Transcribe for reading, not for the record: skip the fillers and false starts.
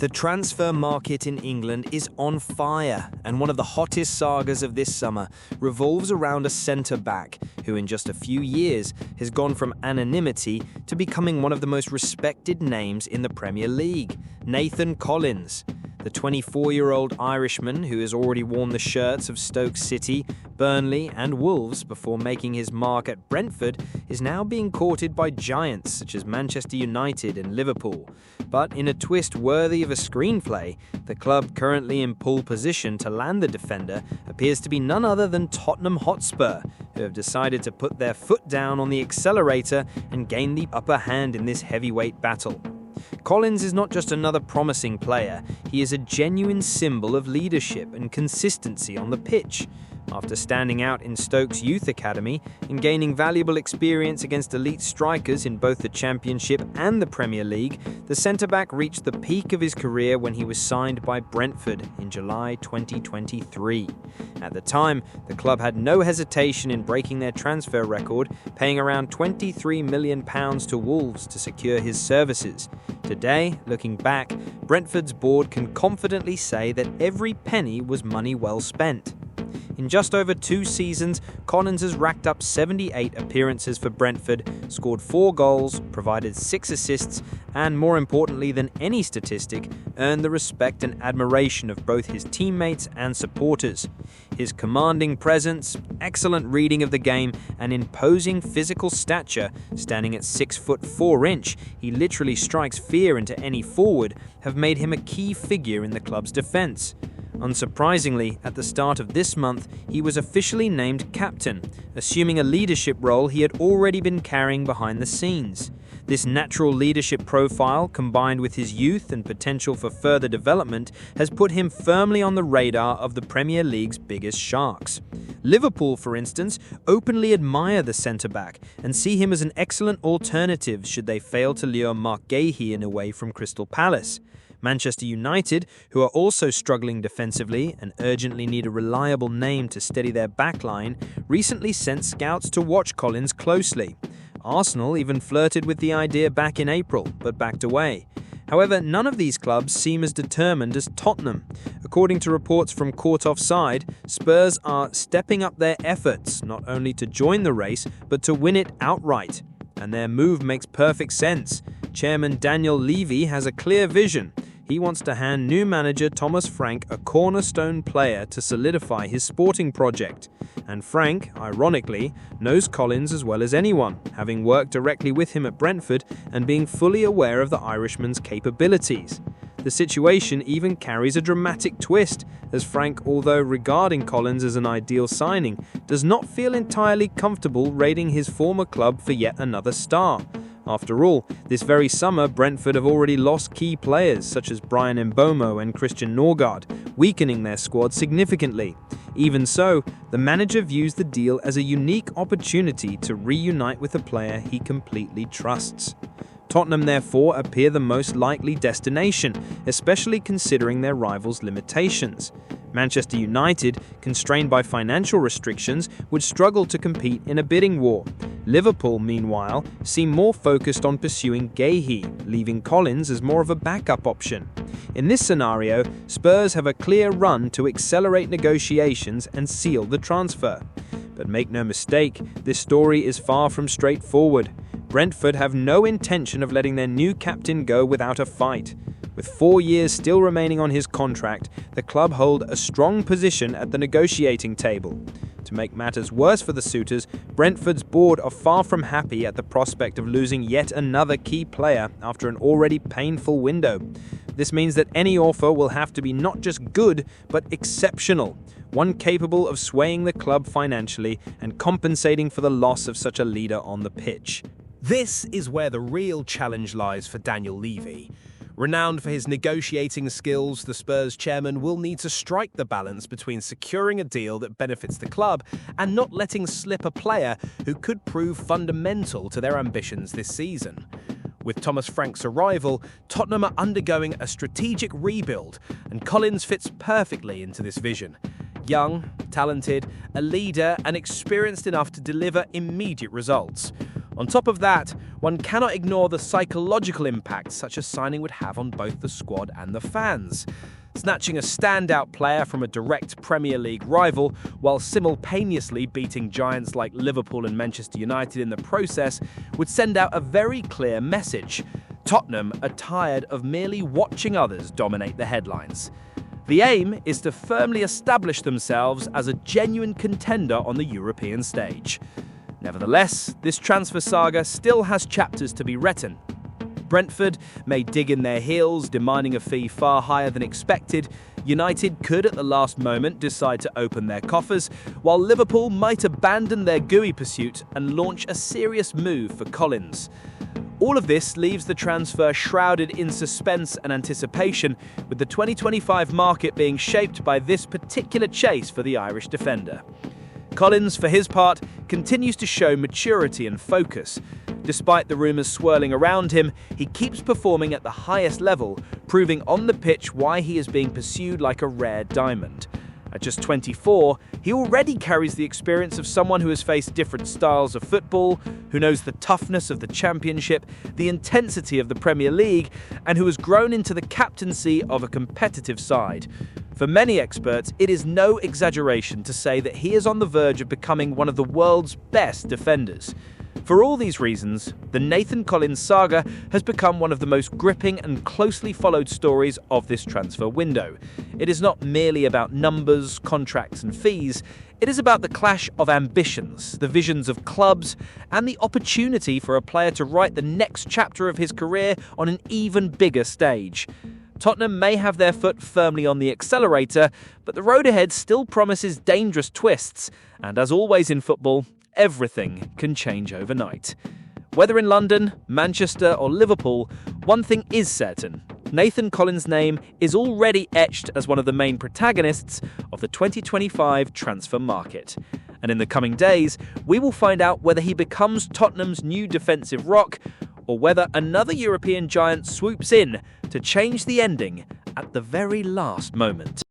The transfer market in England is on fire, and one of the hottest sagas of this summer revolves around a centre-back who in just a few years has gone from anonymity to becoming one of the most respected names in the Premier League, Nathan Collins. The 24-year-old Irishman, who has already worn the shirts of Stoke City, Burnley and Wolves before making his mark at Brentford, is now being courted by giants such as Manchester United and Liverpool. But in a twist worthy of a screenplay, the club currently in pole position to land the defender appears to be none other than Tottenham Hotspur, who have decided to put their foot down on the accelerator and gain the upper hand in this heavyweight battle. Collins is not just another promising player, he is a genuine symbol of leadership and consistency on the pitch. After standing out in Stoke's youth academy and gaining valuable experience against elite strikers in both the Championship and the Premier League, the centre-back reached the peak of his career when he was signed by Brentford in July 2023. At the time, the club had no hesitation in breaking their transfer record, paying around £23 million to Wolves to secure his services. Today, looking back, Brentford's board can confidently say that every penny was money well spent. In just over 2 seasons, Collins has racked up 78 appearances for Brentford, scored 4 goals, provided 6 assists, and more importantly than any statistic, earned the respect and admiration of both his teammates and supporters. His commanding presence, excellent reading of the game, and imposing physical stature, standing at 6 foot 4 inch, he literally strikes fear into any forward, have made him a key figure in the club's defence. Unsurprisingly, at the start of this month, he was officially named captain, assuming a leadership role he had already been carrying behind the scenes. This natural leadership profile, combined with his youth and potential for further development, has put him firmly on the radar of the Premier League's biggest sharks. Liverpool, for instance, openly admire the centre-back and see him as an excellent alternative should they fail to lure Mark Gahey in away from Crystal Palace. Manchester United, who are also struggling defensively and urgently need a reliable name to steady their backline, recently sent scouts to watch Collins closely. Arsenal even flirted with the idea back in April, but backed away. However, none of these clubs seem as determined as Tottenham. According to reports from Court Offside, Spurs are stepping up their efforts, not only to join the race, but to win it outright. And their move makes perfect sense. Chairman Daniel Levy has a clear vision. He wants to hand new manager Thomas Frank a cornerstone player to solidify his sporting project. And Frank, ironically, knows Collins as well as anyone, having worked directly with him at Brentford and being fully aware of the Irishman's capabilities. The situation even carries a dramatic twist, as Frank, although regarding Collins as an ideal signing, does not feel entirely comfortable rating his former club for yet another star. After all, this very summer Brentford have already lost key players such as Brian Mbeumo and Christian Norgard, weakening their squad significantly. Even so, the manager views the deal as a unique opportunity to reunite with a player he completely trusts. Tottenham therefore appear the most likely destination, especially considering their rivals' limitations. Manchester United, constrained by financial restrictions, would struggle to compete in a bidding war. Liverpool, meanwhile, seem more focused on pursuing Gahey, leaving Collins as more of a backup option. In this scenario, Spurs have a clear run to accelerate negotiations and seal the transfer. But make no mistake, this story is far from straightforward. Brentford have no intention of letting their new captain go without a fight. With 4 years still remaining on his contract, the club hold a strong position at the negotiating table. To make matters worse for the suitors, Brentford's board are far from happy at the prospect of losing yet another key player after an already painful window. This means that any offer will have to be not just good, but exceptional, one capable of swaying the club financially and compensating for the loss of such a leader on the pitch. This is where the real challenge lies for Daniel Levy. Renowned for his negotiating skills, the Spurs chairman will need to strike the balance between securing a deal that benefits the club and not letting slip a player who could prove fundamental to their ambitions this season. With Thomas Frank's arrival, Tottenham are undergoing a strategic rebuild, and Collins fits perfectly into this vision. Young, talented, a leader, and experienced enough to deliver immediate results. On top of that, one cannot ignore the psychological impact such a signing would have on both the squad and the fans. Snatching a standout player from a direct Premier League rival while simultaneously beating giants like Liverpool and Manchester United in the process would send out a very clear message. Tottenham are tired of merely watching others dominate the headlines. The aim is to firmly establish themselves as a genuine contender on the European stage. Nevertheless, this transfer saga still has chapters to be written. Brentford may dig in their heels, demanding a fee far higher than expected. United could at the last moment decide to open their coffers, while Liverpool might abandon their gooey pursuit and launch a serious move for Collins. All of this leaves the transfer shrouded in suspense and anticipation, with the 2025 market being shaped by this particular chase for the Irish defender. Collins, for his part, continues to show maturity and focus. Despite the rumours swirling around him, he keeps performing at the highest level, proving on the pitch why he is being pursued like a rare diamond. At just 24, he already carries the experience of someone who has faced different styles of football, who knows the toughness of the Championship, the intensity of the Premier League, and who has grown into the captaincy of a competitive side. For many experts, it is no exaggeration to say that he is on the verge of becoming one of the world's best defenders. For all these reasons, the Nathan Collins saga has become one of the most gripping and closely followed stories of this transfer window. It is not merely about numbers, contracts and fees. It is about the clash of ambitions, the visions of clubs, and the opportunity for a player to write the next chapter of his career on an even bigger stage. Tottenham may have their foot firmly on the accelerator, but the road ahead still promises dangerous twists, and as always in football, everything can change overnight. Whether in London, Manchester or Liverpool, one thing is certain. Nathan Collins' name is already etched as one of the main protagonists of the 2025 transfer market. And in the coming days, we will find out whether he becomes Tottenham's new defensive rock, or whether another European giant swoops in to change the ending at the very last moment.